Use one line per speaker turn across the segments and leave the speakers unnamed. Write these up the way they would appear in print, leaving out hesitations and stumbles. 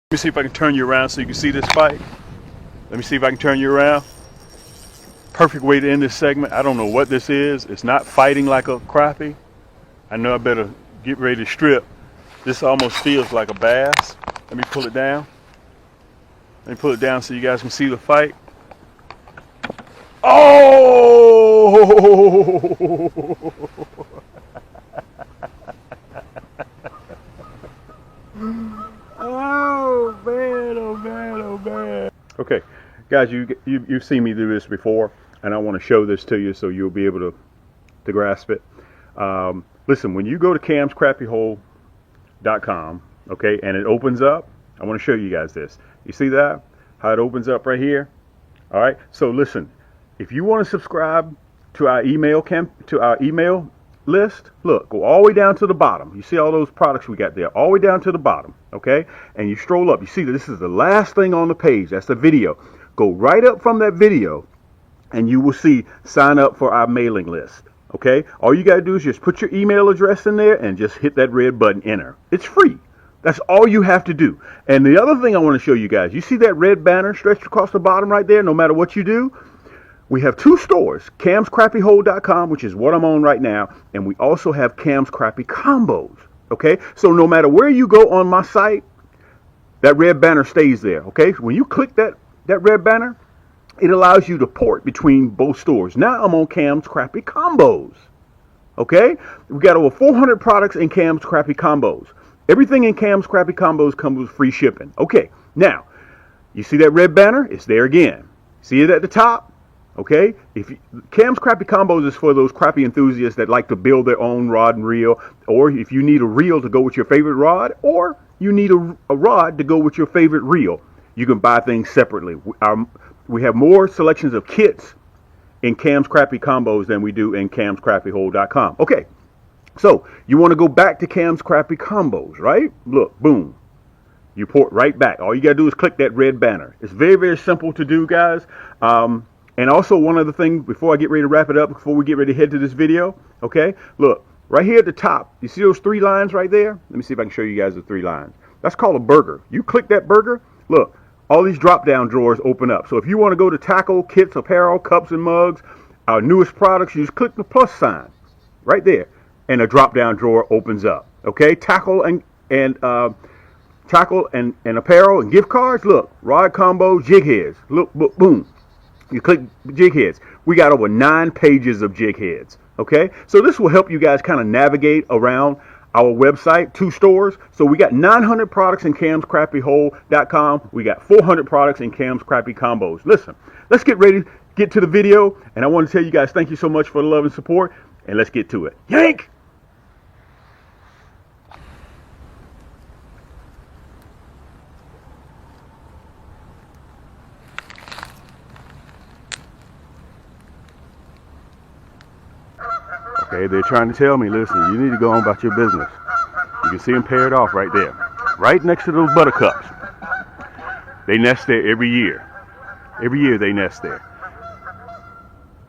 Let me see if I can turn you around so you can see this fight. Let me see if I can turn you around. Perfect way to end this segment. I don't know what this is. It's not fighting like a crappie. I know I better get ready to strip. This almost feels like a bass. Let me pull it down. Let me pull it down so you guys can see the fight. Oh! Oh man, oh man, oh man. Okay, guys, you've seen me do this before, and I want to show this to you so you'll be able to grasp it. Listen, when you go to camscrappyhole.com, okay, and it opens up, I want to show you guys this. You see that? How it opens up right here? All right. So listen, if you want to subscribe to our email list, look, go all the way down to the bottom. You see all those products we got there, all the way down to the bottom, okay? And you stroll up. You see that this is the last thing on the page. That's the video. Go right up from that video, and you will see sign up for our mailing list, okay? All you got to do is just put your email address in there and just hit that red button, enter. It's free. That's all you have to do. And the other thing I want to show you guys, you see that red banner stretched across the bottom right there? No matter what you do, we have two stores, camscrappyhole.com, which is what I'm on right now, and we also have Cam's Crappie Combos, okay? So no matter where you go on my site, that red banner stays there, okay? When you click that red banner, it allows you to port between both stores. Now I'm on Cam's Crappie Combos, okay? We got over 400 products in Cam's Crappie Combos. Everything in Cam's Crappie Combos comes with free shipping. Okay, now, you see that red banner? It's there again. See it at the top? Okay, Cam's Crappie Combos is for those crappie enthusiasts that like to build their own rod and reel, or if you need a reel to go with your favorite rod, or you need a rod to go with your favorite reel, you can buy things separately. We have more selections of kits in Cam's Crappie Combos than we do in camscrappyhole.com. Okay, so you want to go back to Cam's Crappie Combos, right? Look, boom. You port right back. All you got to do is click that red banner. It's very, very simple to do, guys. And also one other thing before I get ready to wrap it up, before we get ready to head to this video, okay? Look, right here at the top, you see those three lines right there? Let me see if I can show you guys the three lines. That's called a burger. You click that burger, look, all these drop-down drawers open up. So if you want to go to tackle, kits, apparel, cups and mugs, our newest products, you just click the plus sign right there, and a drop-down drawer opens up, okay? Tackle and apparel and gift cards, look, rod combo, jig heads, look, boom. You click jig heads. We got over 9 pages of jig heads. Okay, so this will help you guys kind of navigate around our website, 2 stores. So we got 900 products in camscrappyhole.com. We got 400 products in Cam's Crappie Combos. Listen, let's get ready to get to the video. And I want to tell you guys thank you so much for the love and support. And let's get to it. Yank! Okay, they're trying to tell me, listen, you need to go on about your business. You can see them paired off right there. Right next to those buttercups. They nest there every year. Every year they nest there.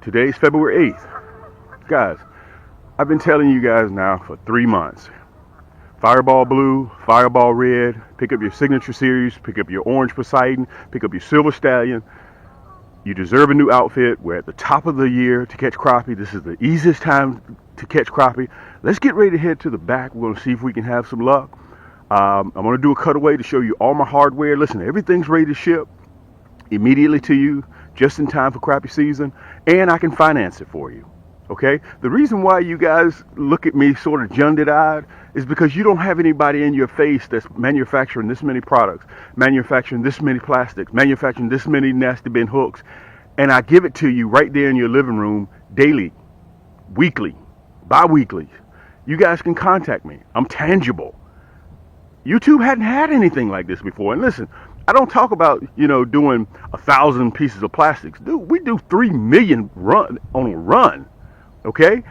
Today's February 8th. Guys, I've been telling you guys now for 3 months. Fireball Blue, Fireball Red, pick up your Signature Series, pick up your Orange Poseidon, pick up your Silver Stallion. You deserve a new outfit. We're at the top of the year to catch crappie. This is the easiest time to catch crappie. Let's get ready to head to the back. We're going to see if we can have some luck. I'm going to do a cutaway to show you all my hardware. Listen, everything's ready to ship immediately to you, just in time for crappie season, and I can finance it for you. Okay? The reason why you guys look at me sort of junded-eyed is because you don't have anybody in your face that's manufacturing this many products, manufacturing this many plastics, manufacturing this many nasty bin hooks, and I give it to you right there in your living room daily, weekly, bi-weekly. You guys can contact me. I'm tangible. YouTube hadn't had anything like this before. And listen, I don't talk about, doing 1,000 pieces of plastics. Dude, we do 3 million on a run. Okay?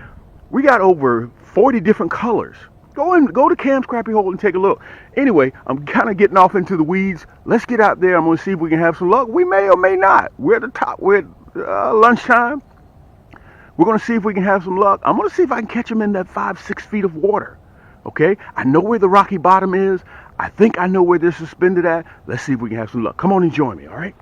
We got over 40 different colors. Go to Cam's Crappie Hole and take a look. Anyway, I'm kind of getting off into the weeds. Let's get out there. I'm going to see if we can have some luck. We may or may not. We're at the top. We're at lunchtime. We're going to see if we can have some luck. I'm going to see if I can catch them in that 5-6 feet of water. Okay? I know where the rocky bottom is. I think I know where they're suspended at. Let's see if we can have some luck. Come on and join me, all right?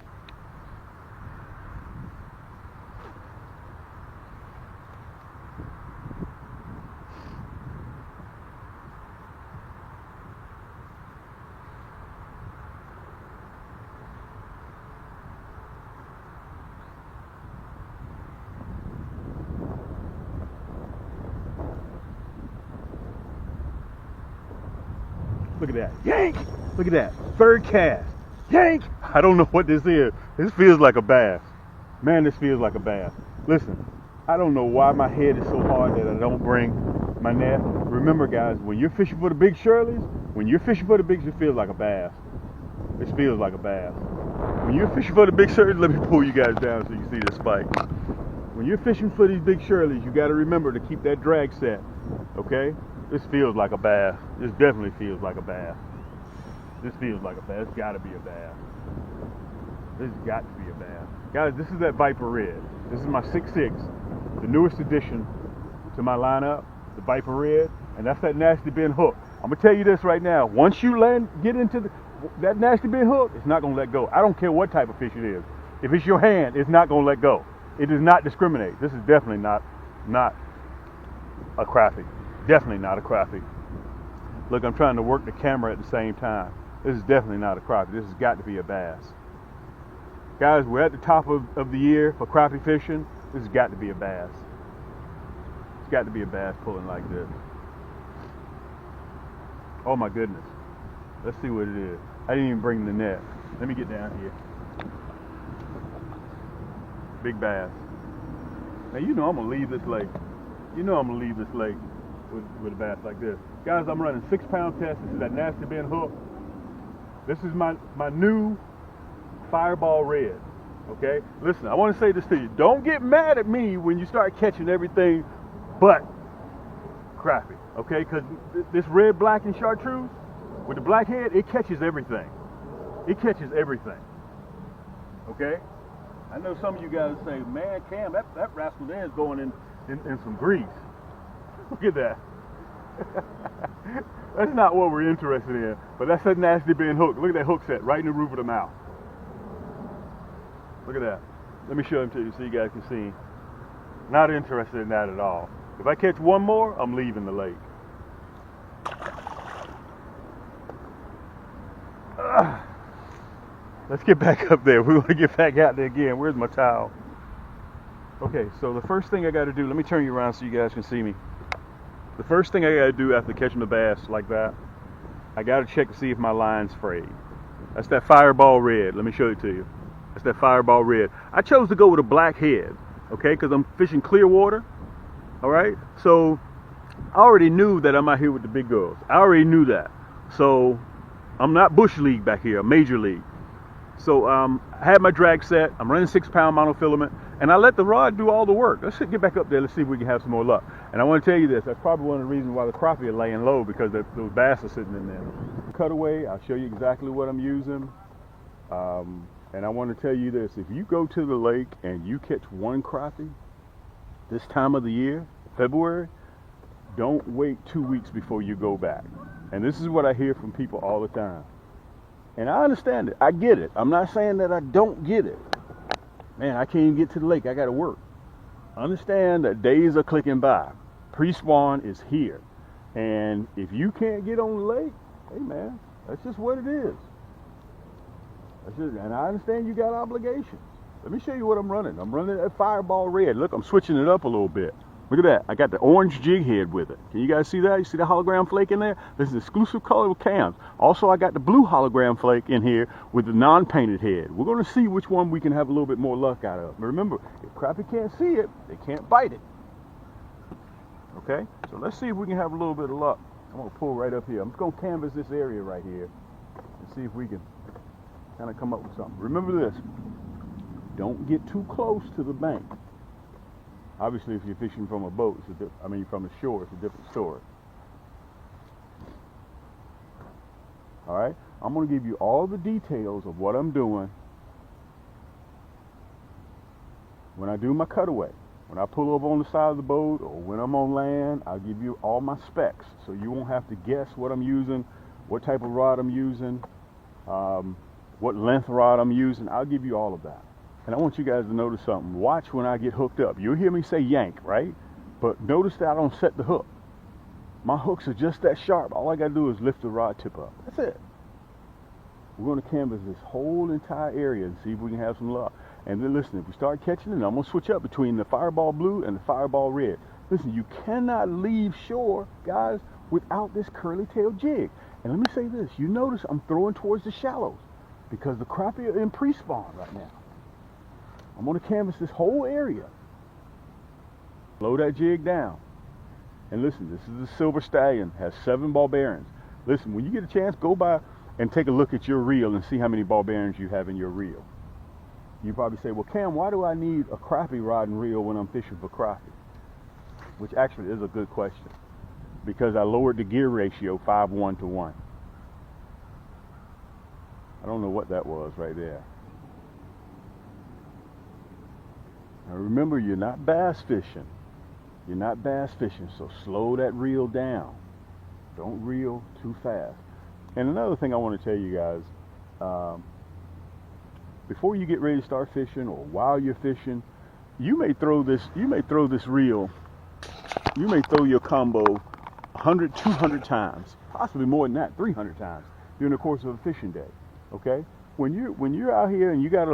Look at that. Yank! Look at that. Third cast. Yank! I don't know what this is. This feels like a bass. Man, this feels like a bass. Listen, I don't know why my head is so hard that I don't bring my net. Remember, guys, when you're fishing for the big Shirleys, it feels like a bass. This feels like a bass. When you're fishing for the big Shirleys, let me pull you guys down so you can see this spike. When you're fishing for these big Shirleys, you got to remember to keep that drag set, okay? This feels like a bass. This definitely feels like a bass. This feels like a bass. It's got to be a bass. This has got to be a bass. Guys, this is that Viper Red. This is my 6'6", the newest addition to my lineup, the Viper Red, and that's that nasty bend hook. I'm going to tell you this right now. Once you get into that nasty bend hook, it's not going to let go. I don't care what type of fish it is. If it's your hand, it's not going to let go. It does not discriminate. This is definitely not a crappie. Definitely not a crappie. Look, I'm trying to work the camera at the same time. This is definitely not a crappie. This has got to be a bass. Guys, we're at the top of the year for crappie fishing. This has got to be a bass. It's got to be a bass pulling like this. Oh my goodness. Let's see what it is. I didn't even bring the net. Let me get down here. Big bass. Now you know I'm going to leave this lake. You know I'm going to leave this lake with a bass like this. Guys, I'm running 6-pound test. This is that nasty bend hook. This is my new Fireball Red. Okay? Listen, I want to say this to you. Don't get mad at me when you start catching everything but crappie. Okay? Because this red, black, and chartreuse with the black head, it catches everything. It catches everything. Okay? I know some of you guys say, man, Cam, that rascal there is going in some grease. Look at that. That's not what we're interested in, but that's that nasty bend hook. Look at that hook set right in the roof of the mouth. Look at that. Let me show him to you so you guys can see. Not interested in that at all. If I catch one more, I'm leaving the lake. Let's get back up there. We want to get back out there again. Where's my towel? Okay, so the first thing I got to do, let me turn you around so you guys can see me. The first thing I got to do after catching the bass like that, I got to check to see if my line's frayed. That's that Fireball Red. Let me show it to you. That's that Fireball Red. I chose to go with a black head, okay, because I'm fishing clear water, all right? So I already knew that I'm out here with the big girls. I already knew that. So I'm not Bush League back here, I'm Major League. So I had my drag set. I'm running 6-pound monofilament, and I let the rod do all the work. Let's get back up there. Let's see if we can have some more luck. And I want to tell you this. That's probably one of the reasons why the crappie are laying low, because those bass are sitting in there. Cutaway, I'll show you exactly what I'm using. And I want to tell you this. If you go to the lake and you catch one crappie this time of the year, February, don't wait 2 weeks before you go back. And this is what I hear from people all the time. And I understand it. I get it. I'm not saying that I don't get it. Man, I can't even get to the lake. I got to work. Understand that days are clicking by. Pre-spawn is here. And if you can't get on the lake, hey man, that's just what it is. And I understand you got obligations. Let me show you what I'm running. I'm running that Fireball Red. Look, I'm switching it up a little bit. Look at that. I got the orange jig head with it. Can you guys see that? You see the hologram flake in there? This is exclusive color with cams. Also, I got the blue hologram flake in here with the non-painted head. We're going to see which one we can have a little bit more luck out of. But remember, if crappie can't see it, they can't bite it. Okay? So let's see if we can have a little bit of luck. I'm going to pull right up here. I'm just going to canvas this area right here and see if we can kind of come up with something. Remember this. Don't get too close to the bank. Obviously, if you're fishing from a boat, from the shore, it's a different story. All right? I'm going to give you all the details of what I'm doing when I do my cutaway. When I pull over on the side of the boat or when I'm on land, I'll give you all my specs so you won't have to guess what I'm using what type of rod I'm using, what length rod I'm using. I'll give you all of that. And I want you guys to notice something. Watch when I get hooked up. You'll hear me say yank, right? But notice that I don't set the hook. My hooks are just that sharp. All I got to do is lift the rod tip up. That's it. We're going to canvas this whole entire area and see if we can have some luck. And then listen, if we start catching it, I'm going to switch up between the Fireball Blue and the Fireball Red. Listen, you cannot leave shore, guys, without this curly tail jig. And let me say this. You notice I'm throwing towards the shallows because the crappie are in pre-spawn right now. I'm going to canvas this whole area. Low that jig down. And listen, this is the Silver Stallion. Has 7 ball bearings. Listen, when you get a chance, go by and take a look at your reel and see how many ball bearings you have in your reel. You probably say, well, Cam, why do I need a crappie rod and reel when I'm fishing for crappie? Which actually is a good question. Because I lowered the gear ratio 5:1 to 1. I don't know what that was right there. Now remember, you're not bass fishing. You're not bass fishing, so slow that reel down. Don't reel too fast. And another thing I want to tell you guys, before you get ready to start fishing or while you're fishing, you may throw this reel, you may throw your combo 100, 200 times, possibly more than that, 300 times during the course of a fishing day. Okay? When you're out here and you got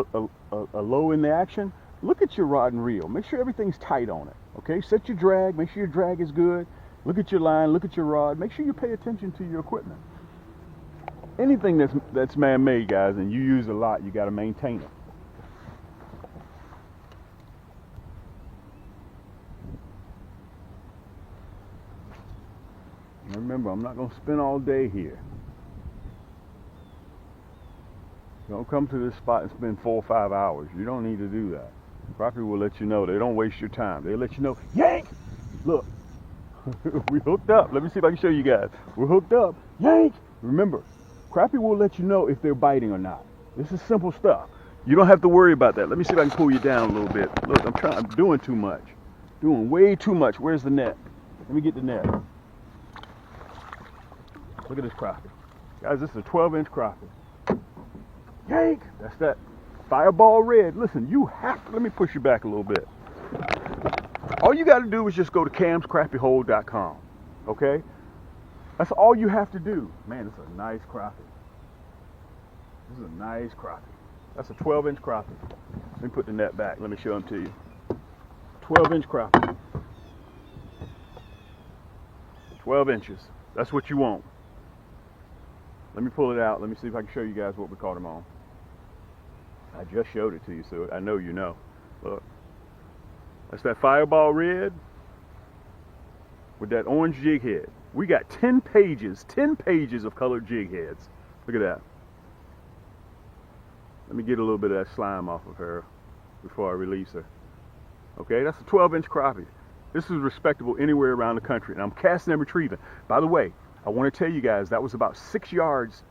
a low in the action, look at your rod and reel. Make sure everything's tight on it. Okay? Set your drag. Make sure your drag is good. Look at your line. Look at your rod. Make sure you pay attention to your equipment. Anything that's man-made, guys, and you use a lot, you got to maintain it. And remember, I'm not going to spend all day here. Don't come to this spot and spend 4 or 5 hours. You don't need to do that. Crappie will let you know. They don't waste your time. They let you know, yank! Look, we hooked up. Let me see if I can show you guys. We're hooked up. Yank! Remember, crappie will let you know if they're biting or not. This is simple stuff. You don't have to worry about that. Let me see if I can pull you down a little bit. Look, I'm doing too much. Doing way too much. Where's the net? Let me get the net. Look at this crappie. Guys, this is a 12-inch crappie. Yank! That's that Fireball Red. Listen, you have to, let me push you back a little bit. All you got to do is just go to camscrappiehole.com. Okay? That's all you have to do. Man, it's a nice crappie. This is a nice crappie. That's a 12-inch crappie. Let me put the net back. Let me show them to you. 12-inch crappie. 12 inches. That's what you want. Let me pull it out. Let me see if I can show you guys what we caught him on. I just showed it to you, so I know you know. Look. That's that Fireball Red with that orange jig head. We got 10 pages of colored jig heads. Look at that. Let me get a little bit of that slime off of her before I release her. Okay, that's a 12-inch crappie. This is respectable anywhere around the country, and I'm casting and retrieving. By the way, I want to tell you guys that was about 6 yards,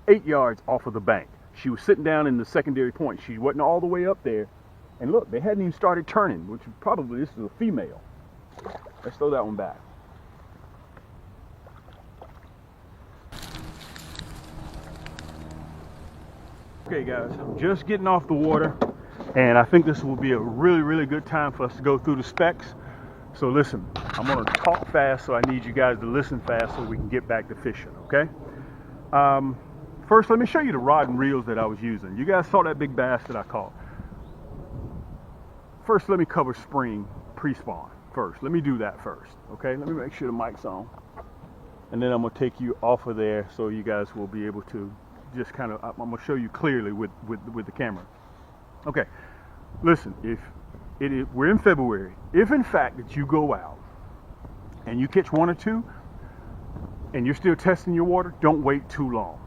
8 yards off of the bank. She was sitting down in the secondary point. She wasn't all the way up there. And look, they hadn't even started turning, which probably, this is a female. Let's throw that one back. Okay guys, I'm just getting off the water, and I think this will be a really good time for us to go through the specs. So listen, I'm gonna talk fast, so I need you guys to listen fast so we can get back to fishing, okay? First, let me show you the rod and reels that I was using. You guys saw that big bass that I caught. First, let me cover spring pre-spawn first. Let me do that first, okay? Let me make sure the mic's on. And then I'm gonna take you off of there so you guys will be able to just kind of, I'm gonna show you clearly with the camera. Okay, listen, we're in February. If in fact that you go out and you catch 1 or 2 and you're still testing your water, don't wait too long.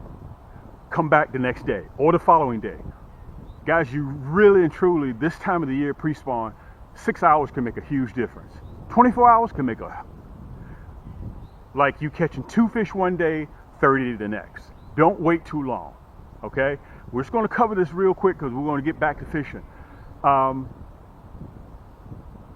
Come back the next day or the following day. Guys, you really and truly, this time of the year pre-spawn, 6 hours can make a huge difference. 24 hours can make like you catching 2 fish one day, 30 the next. Don't wait too long, okay? We're just gonna cover this real quick because we're gonna get back to fishing.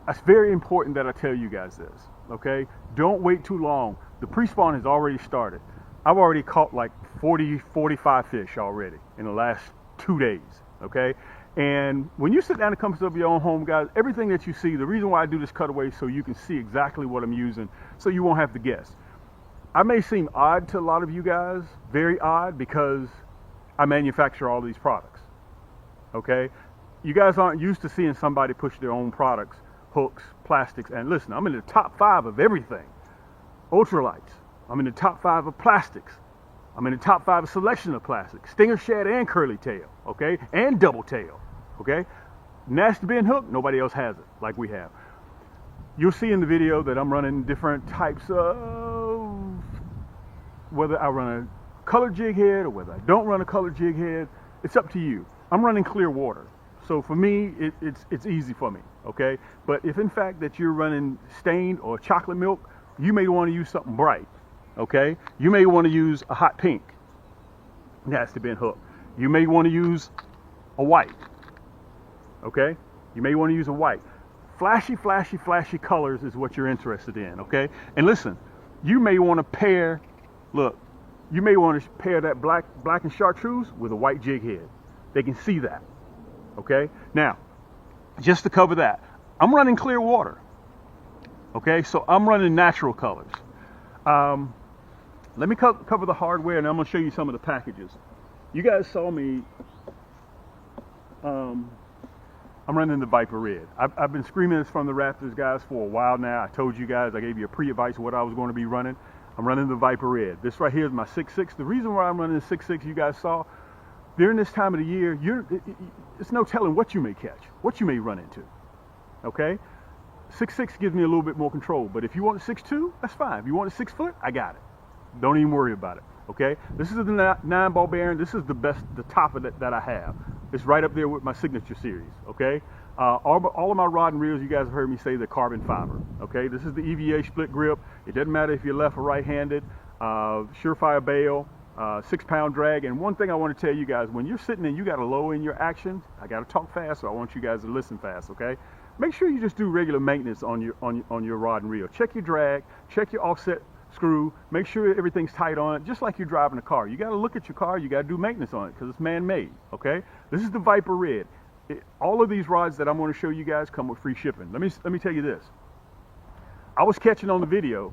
That's very important that I tell you guys this, okay? Don't wait too long. The pre-spawn has already started. I've already caught like 40, 45 fish already in the last 2 days, okay? And when you sit down and come to your own home, guys, everything that you see, the reason why I do this cutaway so you can see exactly what I'm using, so you won't have to guess. I may seem odd to a lot of you guys, very odd, because I manufacture all these products, okay? You guys aren't used to seeing somebody push their own products, hooks, plastics, and listen, I'm in the top 5 of everything. Ultralights, I'm in the top 5 of plastics. I'm in the top 5 of selection of plastics, stinger shad and curly tail, okay, and double tail, okay. Nasty bend hook, nobody else has it like we have. You'll see in the video that I'm running different types of, whether I run a colored jig head or whether I don't run a colored jig head, it's up to you. I'm running clear water, so for me, it's easy for me, okay. But if in fact that you're running stained or chocolate milk, you may want to use something bright. Okay, you may want to use a hot pink nasty bend hook. You may want to use a white. Okay, you may want to use a white. Flashy, flashy, flashy colors is what you're interested in. Okay, and listen, you may want to pair. Look, you may want to pair that black and chartreuse with a white jig head. They can see that. Okay, now just to cover that, I'm running clear water. Okay, so I'm running natural colors. Let me cover the hardware, and I'm going to show you some of the packages. You guys saw me, I'm running the Viper Red. I've been screaming this from the Raptors, guys, for a while now. I told you guys, I gave you a pre-advice of what I was going to be running. I'm running the Viper Red. This right here is my 6.6. The reason why I'm running the 6.6, you guys saw, during this time of the year, it's no telling what you may catch, what you may run into, okay? 6.6 gives me a little bit more control, but if you want a 6.2, that's fine. If you want a 6 foot, I got it. Don't even worry about it, okay? This is the 9 ball bearing. This is the best, the top of it that I have. It's right up there with my signature series, okay? All of my rod and reels, you guys have heard me say, they're carbon fiber, okay? This is the EVA split grip. It doesn't matter if you're left or right-handed. Surefire bail, 6-pound drag. And one thing I want to tell you guys, when you're sitting and you got to low in your action, I got to talk fast, so I want you guys to listen fast, okay? Make sure you just do regular maintenance on your rod and reel. Check your drag, check your offset screw, make sure everything's tight on it, just like you're driving a car. You got to look at your car, you got to do maintenance on it because it's man-made, okay? This is the Viper Red. All of these rods that I'm going to show you guys come with free shipping. Let me tell you this. I was catching on the video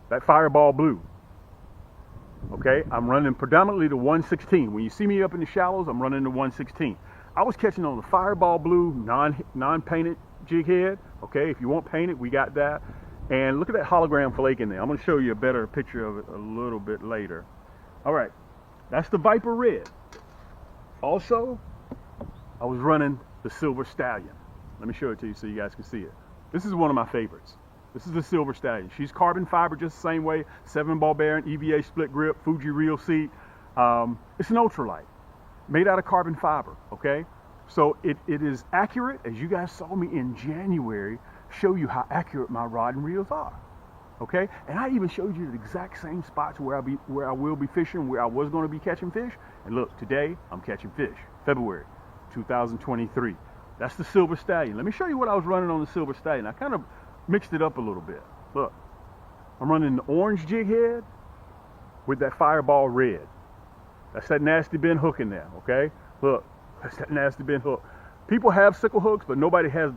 that Fireball Blue, okay? I'm running predominantly the 116. When you see me up in the shallows, I'm running the 116. I was catching on the Fireball Blue non-painted jig head, okay? If you want painted, we got that. And look at that hologram flake in there. I'm going to show you a better picture of it a little bit later. All right, that's the Viper Red. Also, I was running the Silver Stallion. Let me show it to you so you guys can see it. This is one of my favorites. This is the Silver Stallion. She's carbon fiber just the same way. 7-ball bearing, EVA split grip, Fuji reel seat. It's an ultralight made out of carbon fiber, okay? So it is accurate, as you guys saw me in January, show you how accurate my rod and reels are, okay? And I even showed you the exact same spots where I will be fishing, where I was going to be catching fish. And look, today I'm catching fish, February 2023. That's the Silver Stallion. Let me show you what I was running on the Silver Stallion. I kind of mixed it up a little bit. Look, I'm running the orange jig head with that Fireball Red. That's that nasty bend hook in there, okay? Look, that's that nasty bend hook. People have sickle hooks, but nobody has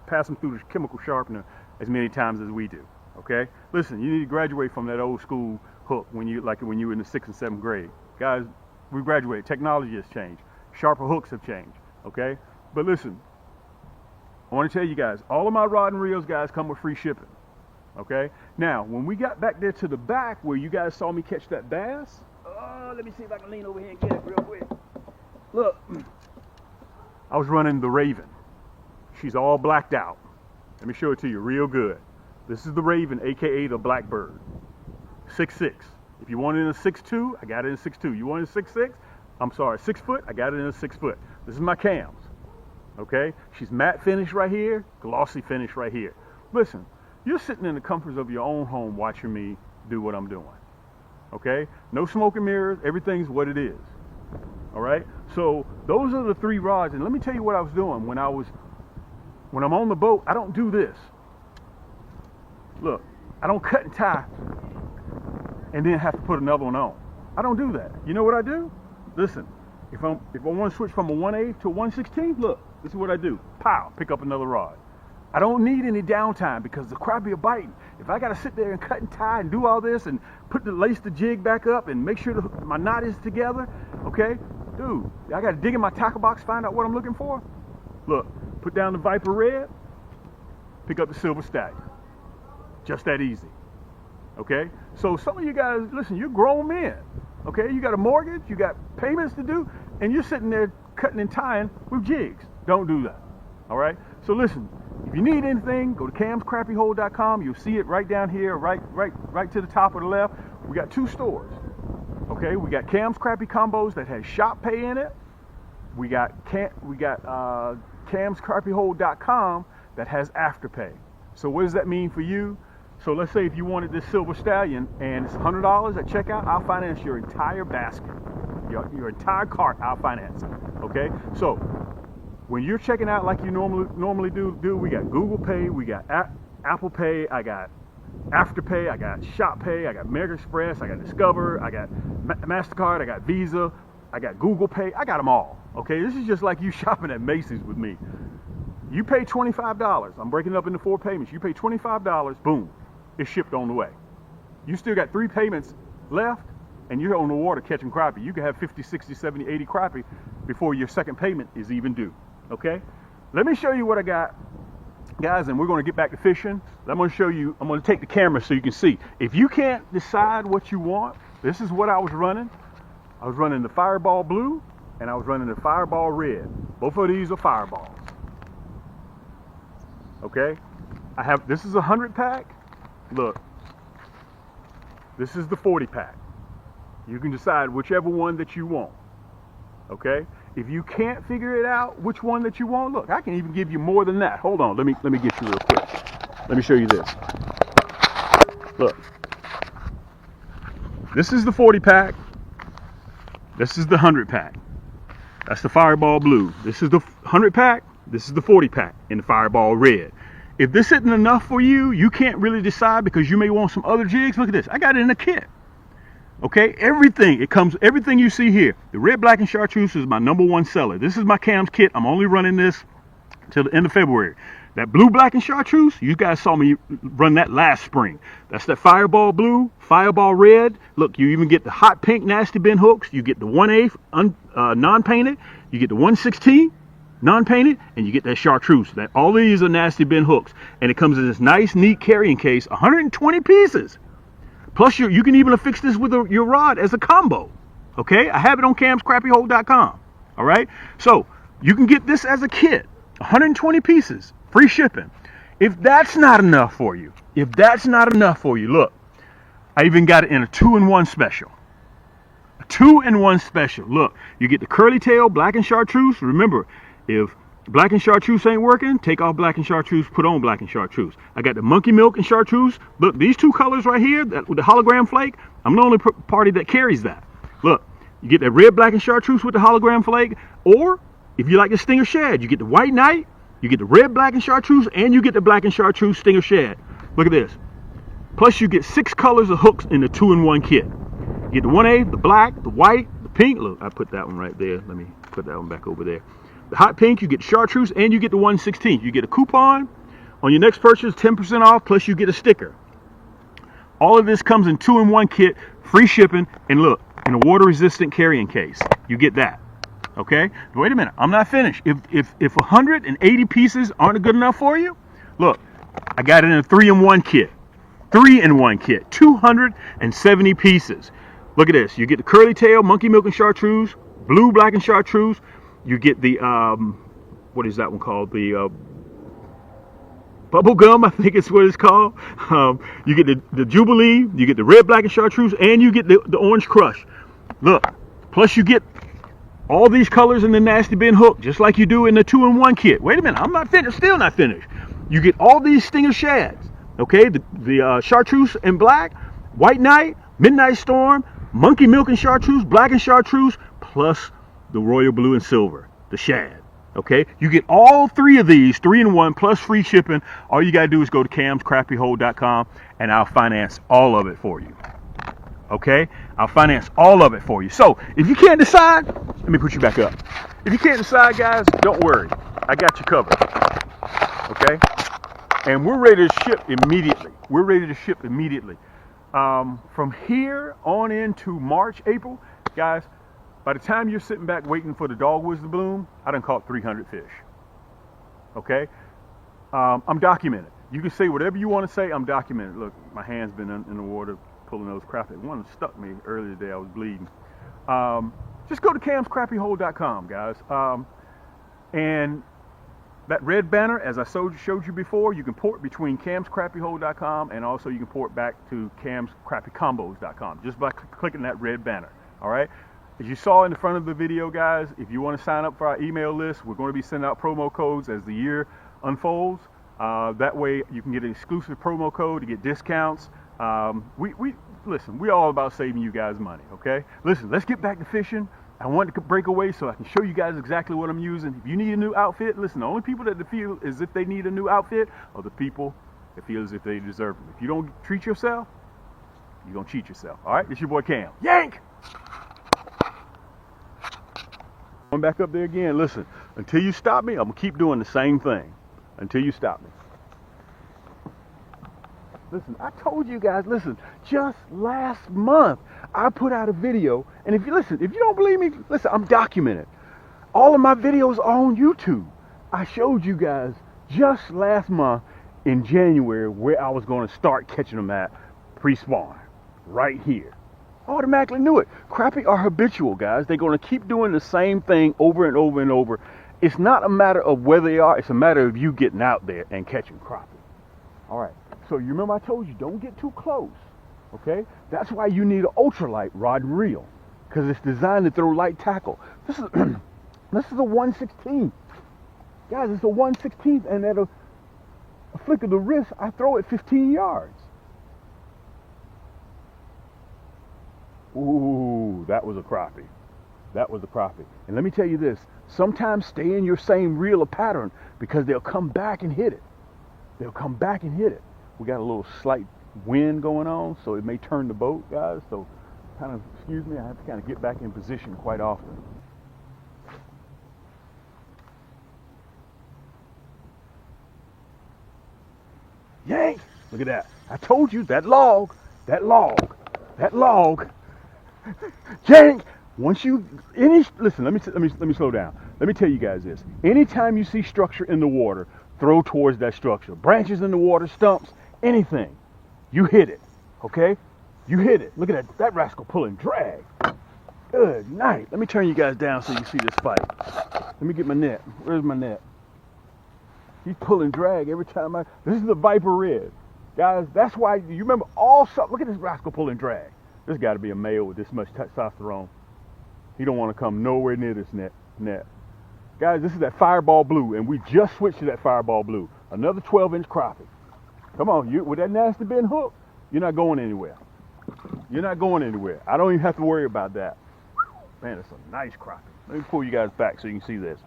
passed them through the chemical sharpener as many times as we do, okay? Listen, you need to graduate from that old school hook when you were in the 6th and 7th grade. Guys, we graduated. Technology has changed. Sharper hooks have changed, okay? But listen, I want to tell you guys, all of my rod and reels, guys, come with free shipping, okay? Now, when we got back there to the back where you guys saw me catch that bass, let me see if I can lean over here and get it real quick. Look, I was running the Raven. She's all blacked out. Let me show it to you real good. This is the Raven, aka the Blackbird. 6'6". If you want it in a 6'2", I got it in a 6'2". You want it in a 6'6"? I'm sorry, 6 foot, I got it in a 6 foot. This is my cams, okay? She's matte finish right here, glossy finish right here. Listen, you're sitting in the comforts of your own home watching me do what I'm doing, okay? No smoke and mirrors, everything's what it is, all right? So those are the 3 rods, and let me tell you what I was doing when I'm on the boat. I don't do this. Look, I don't cut and tie and then have to put another one on. I don't do that. You know what I do? Listen, if I want to switch from a 1/8 to a 1/16, look, this is what I do. Pow, pick up another rod. I don't need any downtime because the crappie are biting. If I got to sit there and cut and tie and do all this and lace the jig back up and make sure my knot is together, okay? Dude, I got to dig in my tackle box, find out what I'm looking for. Look, put down the Viper Red, pick up the Silver Stallion. Just that easy, okay? So some of you guys, listen, you're grown men, okay? You got a mortgage, you got payments to do, and you're sitting there cutting and tying with jigs. Don't do that, all right? So listen, if you need anything, go to camscrappyhole.com. You'll see it right down here, right to the top of the left. We got 2 stores. Okay, we got Cam's Crappie Combos that has shop pay in it. We got camscrappyhole.com that has afterpay. So what does that mean for you? So let's say if you wanted this Silver Stallion and it's $100 at checkout, I'll finance your entire basket, your entire cart. I'll finance it. Okay, so when you're checking out like you normally do, we got Google Pay, we got Apple Pay, I got Afterpay, I got Shop Pay, I got American Express, I got Discover, I got MasterCard, I got Visa, I got Google Pay, I got them all. Okay, this is just like you shopping at Macy's with me. You pay $25. I'm breaking it up into 4 payments. You pay $25, boom, it's shipped on the way. You still got 3 payments left, and you're on the water catching crappie. You can have 50, 60, 70, 80 crappie before your second payment is even due. Okay, let me show you what I got, guys, and we're going to get back to fishing. I'm going to show you, I'm going to take the camera so you can see. If you can't decide what you want, this is what I was running. I was running the Fireball Blue and I was running the Fireball Red. Both of these are Fireballs. Okay, this is a 100 pack. Look, this is the 40 pack. You can decide whichever one that you want. Okay, if you can't figure it out which one that you want, look, I can even give you more than that. Hold on, let me get you real quick. Let me show you this. Look, this is the 40 pack. This is the 100 pack. That's the Fireball Blue. This is the 100 pack. This is the 40 pack in the Fireball Red. If this isn't enough for you, you can't really decide because you may want some other jigs. Look at this. I got it in a kit. Okay, everything you see here. The red, black, and chartreuse is my #1 seller. This is my Cam's kit. I'm only running this till the end of February. That blue, black, and chartreuse, you guys saw me run that last spring. That's that Fireball Blue, Fireball Red. Look, you even get the hot pink nasty bin hooks. You get the 1/8 non-painted. You get the 1/16 non-painted, and you get that chartreuse. All these are nasty bin hooks, and it comes in this nice, neat carrying case. 120 pieces. Plus, you can even affix this with your rod as a combo. Okay, I have it on camscrappyhole.com. All right, so you can get this as a kit, 120 pieces, free shipping. If that's not enough for you, look, I even got it in a 2-in-1 special. A 2-in-1 special. Look, you get the curly tail, black and chartreuse. Remember, if black and chartreuse ain't working, take off black and chartreuse, put on black and chartreuse. I got the monkey milk and chartreuse. Look, these 2 colors right here, with the hologram flake, I'm the only party that carries that. Look, you get that red, black, and chartreuse with the hologram flake, or if you like the stinger shad, you get the white knight, you get the red, black, and chartreuse, and you get the black and chartreuse stinger shad. Look at this. Plus you get 6 colors of hooks in the 2-in-1 kit. You get the 1/8, the black, the white, the pink. Look, I put that one right there. Let me put that one back over there. The hot pink, you get chartreuse, and you get the 1/16. You get a coupon on your next purchase, 10% off, plus you get a sticker. All of this comes in 2-in-1 kit, free shipping, and look, in a water-resistant carrying case. You get that. Okay? Wait a minute, I'm not finished. If 180 pieces aren't good enough for you, look, I got it in a 3-in-1 kit. 3-in-1 kit, 270 pieces. Look at this. You get the curly tail, monkey milk and chartreuse, blue, black, and chartreuse. You get the, what is that one called? The bubble gum, I think it's what it's called. You get the Jubilee, you get the red, black, and chartreuse, and you get the orange crush. Look, plus you get all these colors in the nasty bin hook, just like you do in the 2-in-1 kit. Wait a minute, I'm not finished, still not finished. You get all these stinger shads, okay? The chartreuse and black, white knight, midnight storm, monkey milk and chartreuse, black and chartreuse, plus the royal blue and silver, the shad. Okay, you get all 3 of these, 3-in-1 plus free shipping. All you gotta do is go to camscrappyhole.com and I'll finance all of it for you. Okay? I'll finance all of it for you. So if you can't decide, let me put you back up. If you can't decide, guys, don't worry. I got you covered. Okay? And we're ready to ship immediately. We're ready to ship immediately. From here on into March, April, guys, by the time you're sitting back waiting for the dogwoods to bloom, I done caught 300 fish. Okay? I'm documented. You can say whatever you want to say. I'm documented. Look, my hand's been in the water pulling those crappie. One stuck me earlier today. I was bleeding. Just go to camscrappiehole.com, guys. And that red banner, as I showed you before, you can port between camscrappiehole.com and also you can port back to camscrappiecombos.com just by clicking that red banner. All right. As you saw in the front of the video, guys, if you want to sign up for our email list, we're going to be sending out promo codes as the year unfolds. That way you can get an exclusive promo code to get discounts. Listen, we're all about saving you guys money, okay? Listen, let's get back to fishing. I wanted to break away so I can show you guys exactly what I'm using. If you need a new outfit, listen, the only people that feel as if they need a new outfit are the people that feel as if they deserve them. If you don't treat yourself, you're going to cheat yourself, all right? It's your boy Cam. Yank! Going back up there again. Listen, until you stop me, I'm going to keep doing the same thing. Until you stop me. Listen, I told you guys, listen, just last month, I put out a video, and if you don't believe me, listen, I'm documented. All of my videos are on YouTube. I showed you guys just last month in January where I was going to start catching them at pre-spawn, right here. Automatically knew it. Crappie are habitual, guys. They're going to keep doing the same thing over and over and over. It's not a matter of where they are. It's a matter of you getting out there and catching crappie. All right. So you remember I told you, don't get too close. Okay? That's why you need an ultralight rod and reel, because it's designed to throw light tackle. This is this is a 1/16. Guys, it's a 1/16, and at a flick of the wrist, I throw it 15 yards. Ooh, that was a crappie. That was a crappie. And let me tell you this, sometimes stay in your same reel or pattern because they'll come back and hit it. They'll come back and hit it. We got a little slight wind going on, so it may turn the boat, guys. So kind of, excuse me, I have to kind of get back in position quite often. Yank! Look at that. I told you, that log. Yank! Once you, listen, let me slow down. Let me tell you guys this. Anytime you see structure in the water, throw towards that structure. Branches in the water, stumps, anything. You hit it, okay? You hit it. Look at that rascal pulling drag. Good night. Let me turn you guys down so you see this fight. Let me get my net. Where's my net? He's pulling drag every time this is the Viper Red. Guys, that's why, you remember look at this rascal pulling drag. There's got to be a male with this much testosterone. He don't want to come nowhere near this net. Guys, this is that Fireball Blue, and we just switched to that Fireball Blue. Another 12-inch crappie. Come on, with that nasty bend hook, you're not going anywhere. You're not going anywhere. I don't even have to worry about that. Man, it's a nice crappie. Let me pull you guys back so you can see this.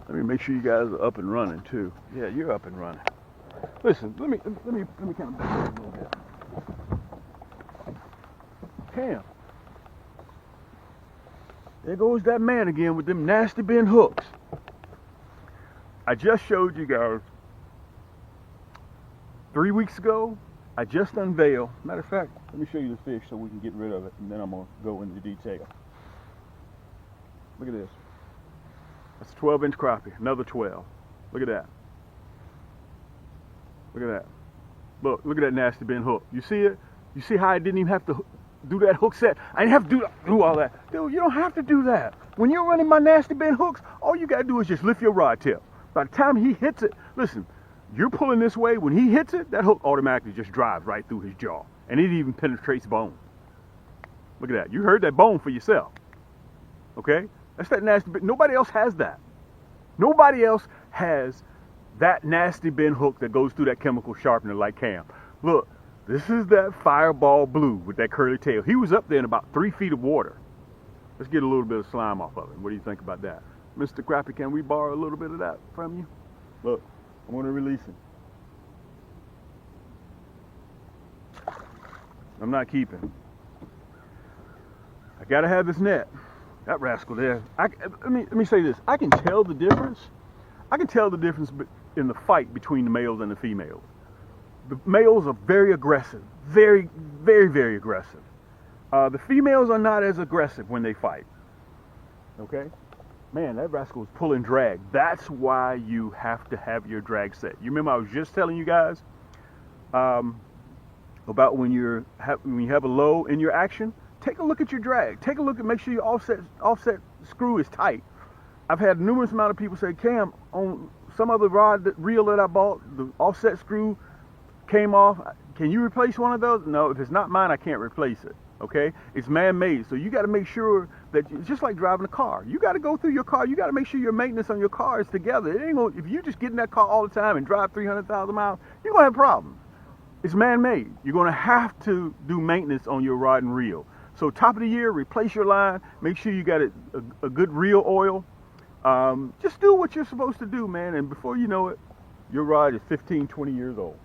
Let me make sure you guys are up and running too. Yeah, you're up and running. Listen, let me kind of back up a little bit. Cam. There goes that man again with them nasty bend hooks. I just showed you guys 3 weeks ago. I just unveiled. Matter of fact, let me show you the fish so we can get rid of it, and then I'm gonna go into detail. Look at this. That's a 12-inch crappie. Another 12. Look at that. Look at that. Look at that nasty bend hook. You see it? You see how I didn't even have to do that hook set? I didn't have to do all that. Dude, you don't have to do that. When you're running my nasty bend hooks, all you gotta do is just lift your rod tip. By the time he hits it, listen, you're pulling this way. When he hits it, that hook automatically just drives right through his jaw. And it even penetrates bone. Look at that. You heard that bone for yourself. Okay? That's that nasty bend. Nobody else has that. Nobody else has that nasty bend hook that goes through that chemical sharpener like Cam. Look, this is that Fireball Blue with that curly tail. He was up there in about 3 feet of water. Let's get a little bit of slime off of it. What do you think about that? Mr. Crappie, can we borrow a little bit of that from you? Look, I'm going to release him. I'm not keeping. I gotta have this net. That rascal there. Let me say this. I can tell the difference. I can tell the difference in the fight between the males and the females. The males are very aggressive, very, very, very aggressive. The females are not as aggressive when they fight. Okay? Man, that rascal was pulling drag. That's why you have to have your drag set. You remember I was just telling you guys about when you have a low in your action. Take a look at your drag. Take a look and make sure your offset screw is tight. I've had numerous amount of people say, Cam, on some other reel that I bought, the offset screw came off. Can you replace one of those? No, if it's not mine, I can't replace it. Okay? It's man-made. So you got to make sure that, it's just like driving a car. You got to go through your car. You got to make sure your maintenance on your car is together. It ain't gonna, if you just get in that car all the time and drive 300,000 miles, you're going to have problems. It's man-made. You're going to have to do maintenance on your rod and reel. So top of the year, replace your line. Make sure you got a good reel oil. Just do what you're supposed to do, man. And before you know it, your rod is 15, 20 years old.